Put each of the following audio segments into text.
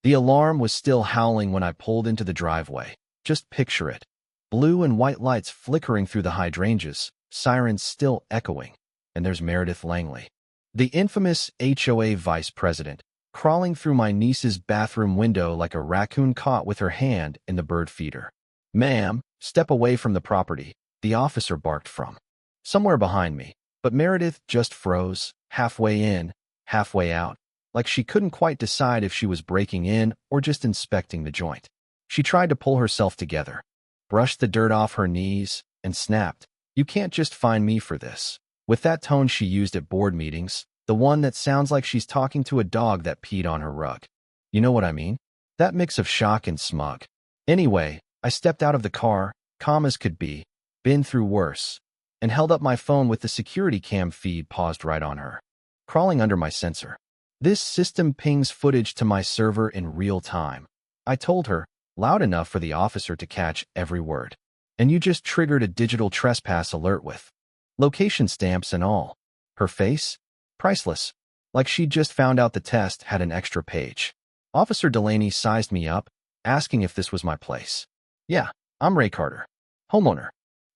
The alarm was still howling when I pulled into the driveway. Just picture it. Blue and white lights flickering through the hydrangeas, sirens still echoing. And there's Meredith Langley, the infamous HOA vice president, crawling through my niece's bathroom window like a raccoon caught with her hand in the bird feeder. "Ma'am, step away from the property," the officer barked from somewhere behind me. But Meredith just froze, halfway in, halfway out, like she couldn't quite decide if she was breaking in or just inspecting the joint. She tried to pull herself together, brushed the dirt off her knees, and snapped, "You can't just fine me for this." With that tone she used at board meetings, the one that sounds like she's talking to a dog that peed on her rug. You know what I mean? That mix of shock and smug. Anyway, I stepped out of the car, calm as could be, been through worse, and held up my phone with the security cam feed paused right on her, crawling under my sensor. "This system pings footage to my server in real time," I told her, loud enough for the officer to catch every word. "And you just triggered a digital trespass alert with location stamps and all." Her face? Priceless. Like she'd just found out the test had an extra page. Officer Delaney sized me up, asking if this was my place. "Yeah, I'm Ray Carter, homeowner,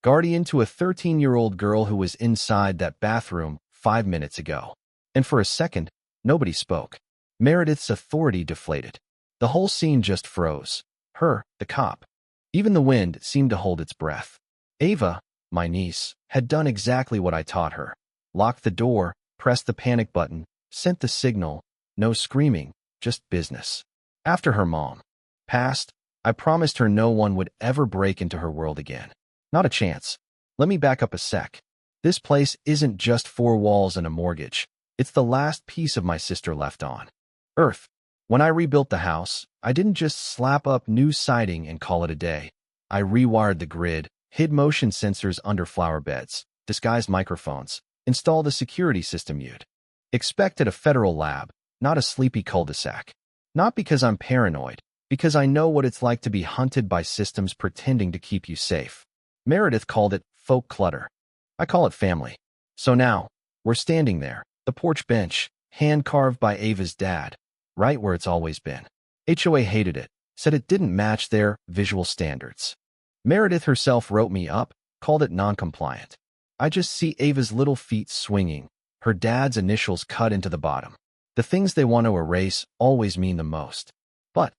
guardian to a 13-year-old girl who was inside that bathroom 5 minutes ago." And for a second, nobody spoke. Meredith's authority deflated. The whole scene just froze. Her, the cop. Even the wind seemed to hold its breath. Ava, my niece, had done exactly what I taught her. Locked the door, pressed the panic button, sent the signal. No screaming, just business. After her mom passed, I promised her no one would ever break into her world again. Not a chance. Let me back up a sec. This place isn't just 4 walls and a mortgage. It's the last piece of my sister left on Earth. When I rebuilt the house, I didn't just slap up new siding and call it a day. I rewired the grid, hid motion sensors under flower beds, disguised microphones, installed a security system you'd expect at a federal lab, not a sleepy cul-de-sac. Not because I'm paranoid, because I know what it's like to be hunted by systems pretending to keep you safe. Meredith called it folk clutter. I call it family. So now, we're standing there, the porch bench, hand-carved by Ava's dad, right where it's always been. HOA hated it, said it didn't match their visual standards. Meredith herself wrote me up, called it non-compliant. I just see Ava's little feet swinging, her dad's initials cut into the bottom. The things they want to erase always mean the most. But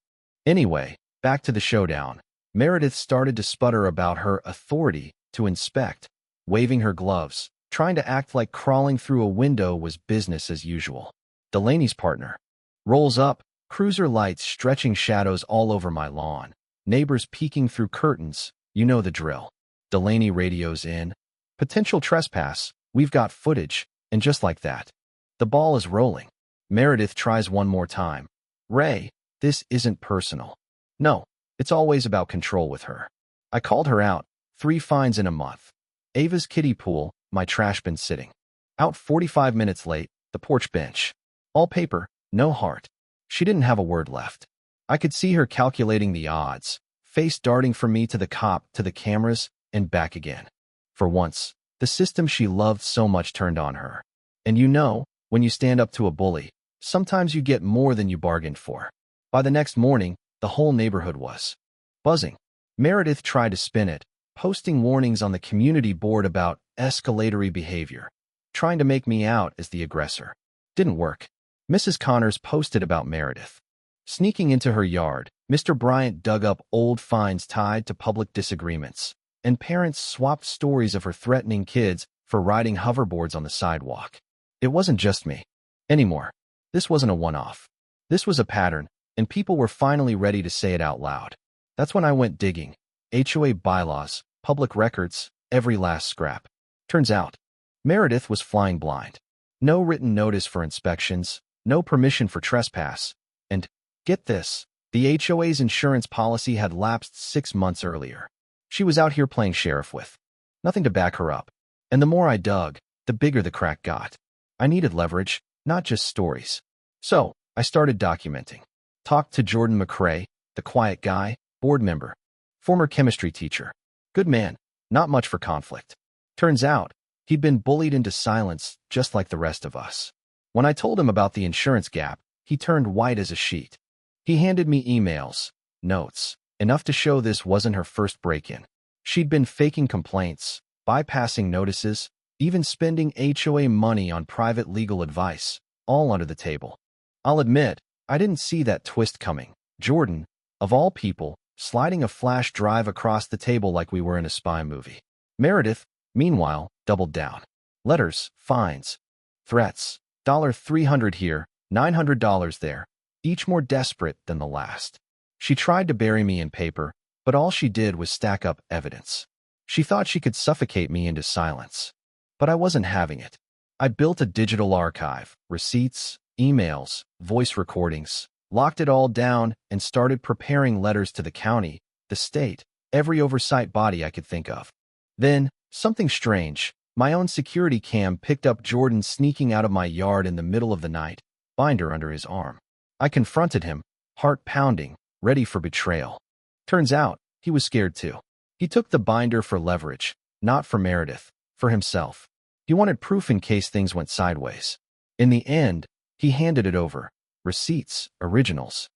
anyway, back to the showdown. Meredith started to sputter about her authority to inspect, waving her gloves, trying to act like crawling through a window was business as usual. Delaney's partner rolls up, cruiser lights stretching shadows all over my lawn, neighbors peeking through curtains, you know the drill. Delaney radios in, "Potential trespass, we've got footage," and just like that, the ball is rolling. Meredith tries one more time. "Ray, this isn't personal." No, it's always about control with her. I called her out, 3 fines in a month. Ava's kiddie pool, my trash bin sitting out 45 minutes late, the porch bench. All paper, no heart. She didn't have a word left. I could see her calculating the odds, face darting from me to the cop, to the cameras, and back again. For once, the system she loved so much turned on her. And you know, when you stand up to a bully, sometimes you get more than you bargained for. By the next morning, the whole neighborhood was buzzing. Meredith tried to spin it, posting warnings on the community board about escalatory behavior, trying to make me out as the aggressor. Didn't work. Mrs. Connors posted about Meredith sneaking into her yard. Mr. Bryant dug up old fines tied to public disagreements, and parents swapped stories of her threatening kids for riding hoverboards on the sidewalk. It wasn't just me anymore. This wasn't a one-off. This was a pattern, and people were finally ready to say it out loud. That's when I went digging. HOA bylaws, public records, every last scrap. Turns out, Meredith was flying blind. No written notice for inspections, no permission for trespass, and, get this, the HOA's insurance policy had lapsed 6 months earlier. She was out here playing sheriff with nothing to back her up. And the more I dug, the bigger the crack got. I needed leverage, not just stories. So, I started documenting. Talked to Jordan McCrae, the quiet guy, board member, former chemistry teacher. Good man, not much for conflict. Turns out, he'd been bullied into silence just like the rest of us. When I told him about the insurance gap, he turned white as a sheet. He handed me emails, notes, enough to show this wasn't her first break-in. She'd been faking complaints, bypassing notices, even spending HOA money on private legal advice, all under the table. I'll admit, I didn't see that twist coming. Jordan, of all people, sliding a flash drive across the table like we were in a spy movie. Meredith, meanwhile, doubled down. Letters, fines, threats, $300 here, $900 there, each more desperate than the last. She tried to bury me in paper, but all she did was stack up evidence. She thought she could suffocate me into silence. But I wasn't having it. I built a digital archive, receipts, emails, voice recordings, locked it all down, and started preparing letters to the county, the state, every oversight body I could think of. Then, something strange. My own security cam picked up Jordan sneaking out of my yard in the middle of the night, binder under his arm. I confronted him, heart pounding, ready for betrayal. Turns out, he was scared too. He took the binder for leverage, not for Meredith, for himself. He wanted proof in case things went sideways. In the end, he handed it over. Receipts, originals.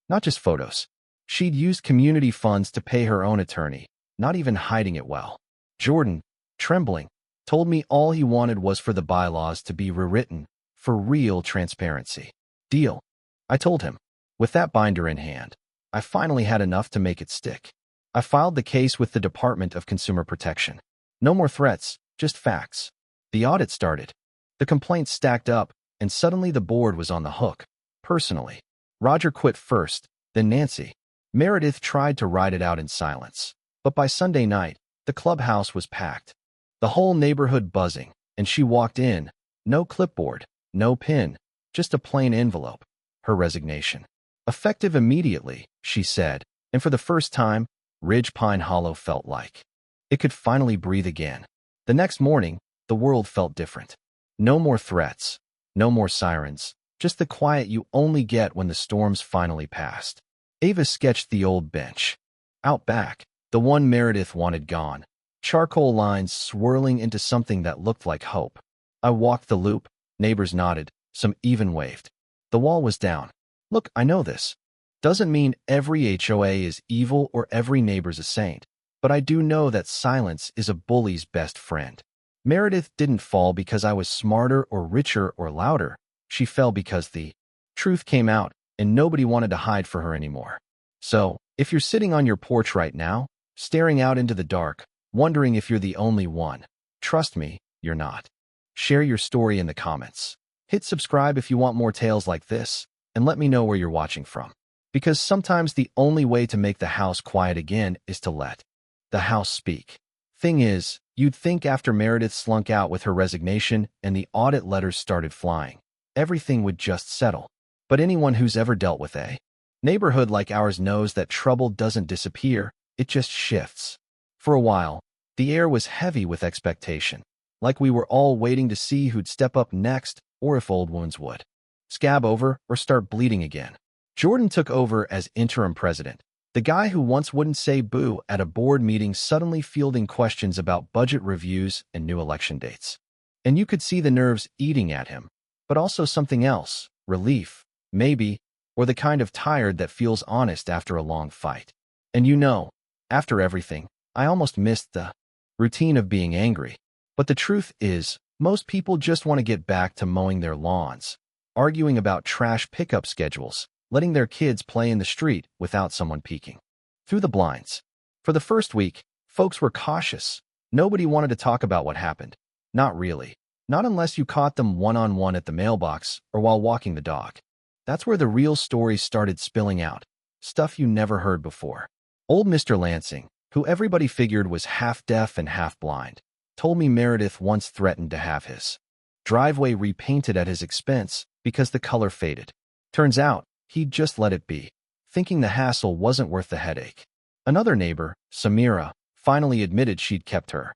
Not just photos. She'd used community funds to pay her own attorney, not even hiding it well. Jordan, trembling, told me all he wanted was for the bylaws to be rewritten, for real transparency. Deal. I told him. With that binder in hand, I finally had enough to make it stick. I filed the case with the Department of Consumer Protection. No more threats, just facts. The audit started. The complaints stacked up, and suddenly the board was on the hook. Personally. Roger quit first, then Nancy. Meredith tried to ride it out in silence. But by Sunday night, the clubhouse was packed. The whole neighborhood buzzing, and she walked in. No clipboard, no pin, just a plain envelope. Her resignation. Effective immediately, she said, and for the first time, Ridge Pine Hollow felt like it could finally breathe again. The next morning, the world felt different. No more threats, no more sirens, just the quiet you only get when the storms finally passed. Ava sketched the old bench. Out back, the one Meredith wanted gone. Charcoal lines swirling into something that looked like hope. I walked the loop, neighbors nodded, some even waved. The wall was down. Look, I know this. Doesn't mean every HOA is evil or every neighbor's a saint, but I do know that silence is a bully's best friend. Meredith didn't fall because I was smarter or richer or louder. She fell because the truth came out and nobody wanted to hide for her anymore. So, if you're sitting on your porch right now, staring out into the dark, wondering if you're the only one, trust me, you're not. Share your story in the comments. Hit subscribe if you want more tales like this, and let me know where you're watching from. Because sometimes the only way to make the house quiet again is to let the house speak. Thing is, you'd think after Meredith slunk out with her resignation and the audit letters started flying, everything would just settle. But anyone who's ever dealt with a neighborhood like ours knows that trouble doesn't disappear, it just shifts. For a while, the air was heavy with expectation, like we were all waiting to see who'd step up next or if old wounds would scab over or start bleeding again. Jordan took over as interim president, the guy who once wouldn't say boo at a board meeting suddenly fielding questions about budget reviews and new election dates. And you could see the nerves eating at him, but also something else, relief, maybe, or the kind of tired that feels honest after a long fight. And you know, after everything, I almost missed the routine of being angry. But the truth is, most people just want to get back to mowing their lawns, arguing about trash pickup schedules, letting their kids play in the street without someone peeking through the blinds. For the first week, folks were cautious. Nobody wanted to talk about what happened. Not really. Not unless you caught them one-on-one at the mailbox or while walking the dog. That's where the real stories started spilling out. Stuff you never heard before. Old Mr. Lansing, who everybody figured was half deaf and half blind, told me Meredith once threatened to have his driveway repainted at his expense because the color faded. Turns out, he'd just let it be, thinking the hassle wasn't worth the headache. Another neighbor, Samira, finally admitted she'd kept her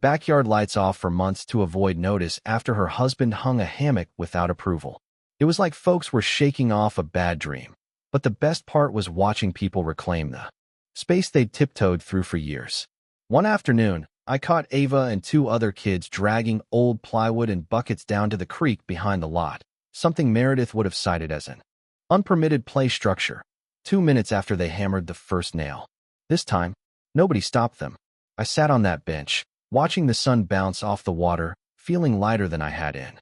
backyard lights off for months to avoid notice after her husband hung a hammock without approval. It was like folks were shaking off a bad dream. But the best part was watching people reclaim the space they'd tiptoed through for years. One afternoon, I caught Ava and two other kids dragging old plywood and buckets down to the creek behind the lot, something Meredith would have cited as an unpermitted play structure. 2 minutes after they hammered the first nail. This time, nobody stopped them. I sat on that bench, watching the sun bounce off the water, feeling lighter than I had in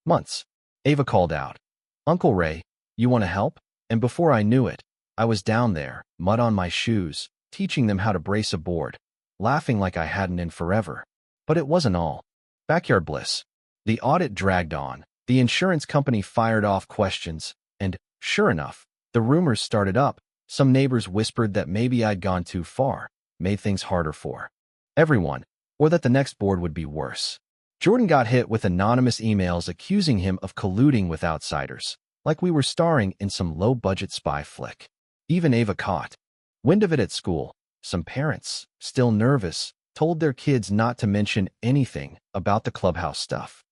months. Ava called out, "Uncle Ray, you want to help?" And before I knew it, I was down there, mud on my shoes, teaching them how to brace a board, laughing like I hadn't in forever. But it wasn't all backyard bliss. The audit dragged on, the insurance company fired off questions, and, sure enough, the rumors started up. Some neighbors whispered that maybe I'd gone too far, made things harder for everyone, or that the next board would be worse. Jordan got hit with anonymous emails accusing him of colluding with outsiders, like we were starring in some low-budget spy flick. Even Ava caught wind of it at school. Some parents, still nervous, told their kids not to mention anything about the clubhouse stuff.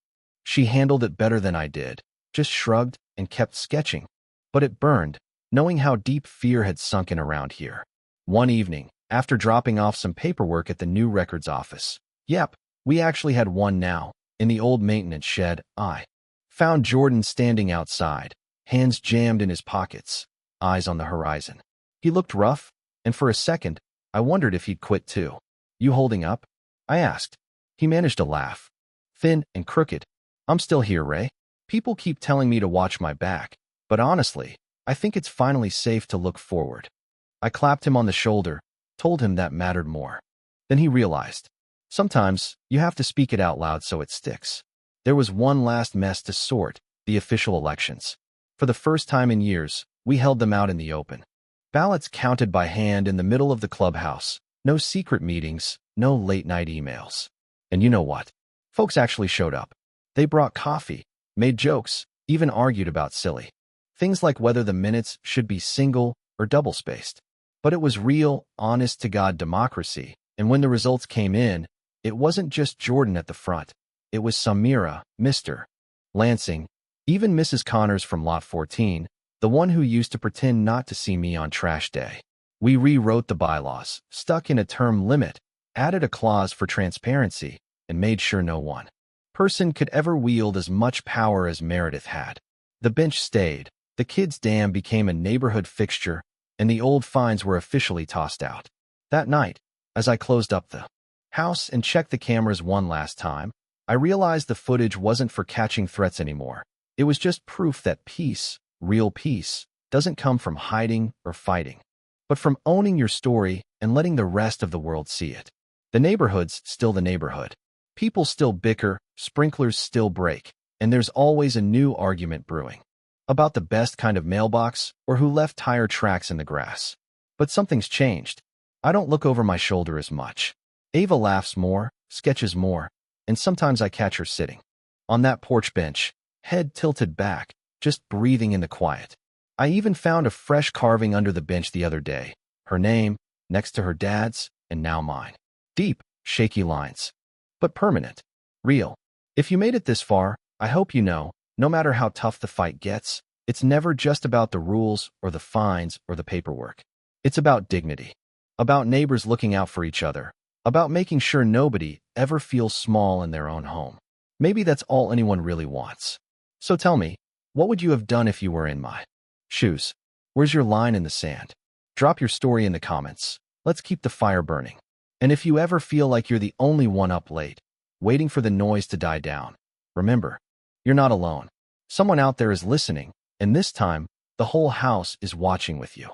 She handled it better than I did, just shrugged and kept sketching. But it burned, knowing how deep fear had sunken around here. One evening, after dropping off some paperwork at the new records office, yep, we actually had one now, in the old maintenance shed, I found Jordan standing outside, hands jammed in his pockets, eyes on the horizon. He looked rough, and for a second, I wondered if he'd quit too. "You holding up?" I asked. He managed a laugh. Thin and crooked. "I'm still here, Ray. People keep telling me to watch my back, but honestly, I think it's finally safe to look forward." I clapped him on the shoulder, told him that mattered more. Then he realized, sometimes you have to speak it out loud so it sticks. There was one last mess to sort, the official elections. For the first time in years, we held them out in the open. Ballots counted by hand in the middle of the clubhouse. No secret meetings, no late-night emails. And you know what? Folks actually showed up. They brought coffee, made jokes, even argued about silly things like whether the minutes should be single or double-spaced. But it was real, honest-to-God democracy, and when the results came in, it wasn't just Jordan at the front. It was Samira, Mr. Lansing, even Mrs. Connors from Lot 14, the one who used to pretend not to see me on trash day. We rewrote the bylaws, stuck in a term limit, added a clause for transparency, and made sure no one person could ever wield as much power as Meredith had. The bench stayed, the kids' dam became a neighborhood fixture, and the old fines were officially tossed out. That night, as I closed up the house and checked the cameras one last time, I realized the footage wasn't for catching threats anymore. It was just proof that peace, real peace, doesn't come from hiding or fighting, but from owning your story and letting the rest of the world see it. The neighborhood's still the neighborhood. People still bicker, sprinklers still break, and there's always a new argument brewing. About the best kind of mailbox or who left tire tracks in the grass. But something's changed. I don't look over my shoulder as much. Ava laughs more, sketches more, and sometimes I catch her sitting on that porch bench, head tilted back, just breathing in the quiet. I even found a fresh carving under the bench the other day. Her name, next to her dad's, and now mine. Deep, shaky lines. But permanent. Real. If you made it this far, I hope you know, no matter how tough the fight gets, it's never just about the rules or the fines or the paperwork. It's about dignity. About neighbors looking out for each other. About making sure nobody ever feels small in their own home. Maybe that's all anyone really wants. So tell me, what would you have done if you were in my shoes? Where's your line in the sand? Drop your story in the comments. Let's keep the fire burning. And if you ever feel like you're the only one up late, waiting for the noise to die down, remember, you're not alone. Someone out there is listening, and this time, the whole house is watching with you.